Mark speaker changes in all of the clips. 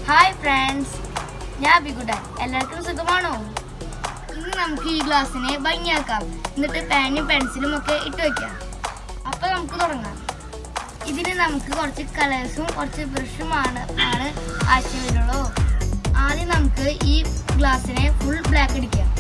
Speaker 1: Hi friends, ഞാൻ ബിഗുഡൻ. എല്ലാവർക്കും സുഖമാണോ? ഇന്ന് നമുക്ക് ഈ ഗ്ലാസ്സിനെ ഭംഗിയാക്കാം. എന്നിട്ട് പാനും പെൻസിലും ഒക്കെ ഇട്ട് വയ്ക്കാം. അപ്പോൾ നമുക്ക് തുടങ്ങാം. ഇതിന് നമുക്ക് കുറച്ച് കളേഴ്സും കുറച്ച് ബ്രഷും ആണ് ആവശ്യമുള്ളൂ. ആദ്യം നമുക്ക് ഈ ഗ്ലാസ്സിനെ ഫുൾ ബ്ലാക്ക് അടിക്കാം.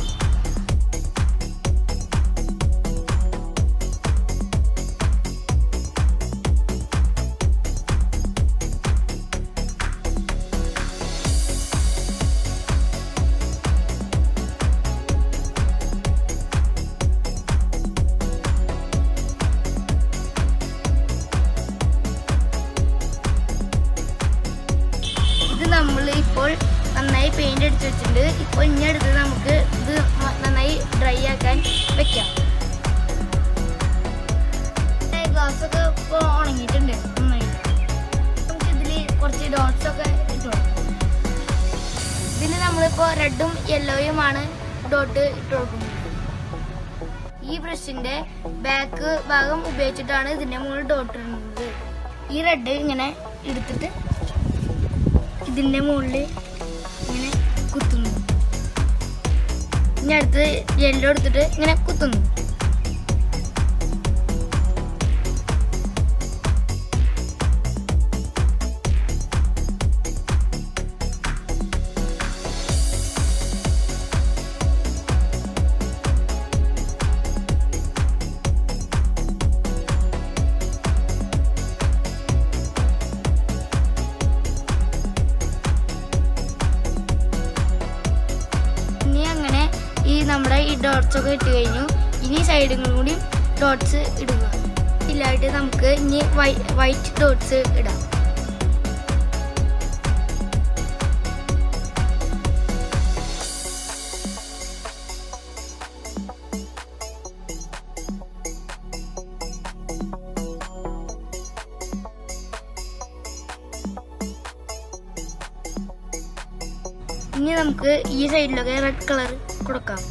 Speaker 1: നമ്മൾ ഇപ്പോൾ നന്നായി പെയിന്റ് അടിച്ചു വെച്ചിട്ടുണ്ട്. ഇപ്പോൾ ഇനി അടുത്ത് നമുക്ക് ഇത് നന്നായി ഡ്രൈ ആക്കാൻ വെക്കാം. ഗ്ലാസ് ഒക്കെ ഇപ്പോൾ ഉണങ്ങിയിട്ടുണ്ട് നന്നായി. നമുക്ക് ഇതിൽ കുറച്ച് ഡോട്ട്സ് ഒക്കെ ഇട്ടു കൊടുക്കാം. ഇതിൽ നമ്മളിപ്പോൾ റെഡും യെല്ലോയുമാണ് ഡോട്ട് ഇട്ട് കൊടുക്കുന്നത്. ഈ ബ്രഷിന്റെ ബാക്ക് ഭാഗം ഉപയോഗിച്ചിട്ടാണ് ഇതിന്റെ മുകളിൽ ഡോട്ട് ഇടുന്നത്. ഈ റെഡ് ഇങ്ങനെ എടുത്തിട്ട് ഇതിന്റെ മുകളിൽ ഇങ്ങനെ കുത്തുന്നു. ഇനി അടുത്ത് യെല്ലോ എടുത്തിട്ട് ഇങ്ങനെ കുത്തുന്നു. നമ്മുടെ ഈ ഡോട്ട്സ് ഒക്കെ ഇട്ട് കഴിഞ്ഞു. ഇനി സൈഡുകളും കൂടി ഡോട്ട്സ് ഇടുക. ഇല്ലായിട്ട് നമുക്ക് ഇനി വൈറ്റ് ഡോട്ട്സ് ഇടാം. ഇനി നമുക്ക് ഈ സൈഡിലൊക്കെ റെഡ് കളർ കൊടുക്കാം.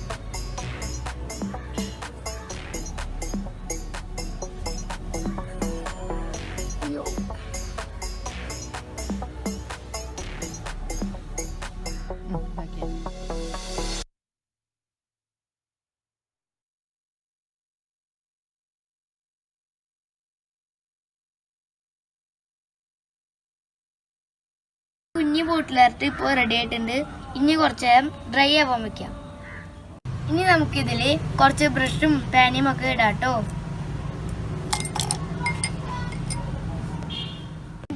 Speaker 1: കുഞ്ഞി ബോട്ടിലായിട്ട് ഇപ്പോൾ റെഡി ആയിട്ടുണ്ട്. ഇനി കുറച്ച് നേരം ഡ്രൈ ആവാൻ വെക്കാം. ഇനി നമുക്കിതിൽ കുറച്ച് ബ്രഷും പാനും ഒക്കെ ഇടാട്ടോ.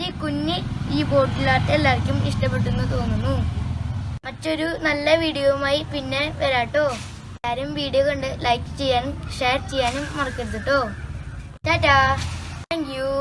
Speaker 1: ഈ കുഞ്ഞി ഈ ബോട്ടിലായിട്ട് എല്ലാവർക്കും ഇഷ്ടപ്പെട്ടെന്ന് തോന്നുന്നു. മറ്റൊരു നല്ല വീഡിയോയുമായി പിന്നെ വരാട്ടോ. എല്ലാവരും വീഡിയോ കണ്ട് ലൈക്ക് ചെയ്യാനും ഷെയർ ചെയ്യാനും മറക്കരുത് കേട്ടോ. Tata, thank you.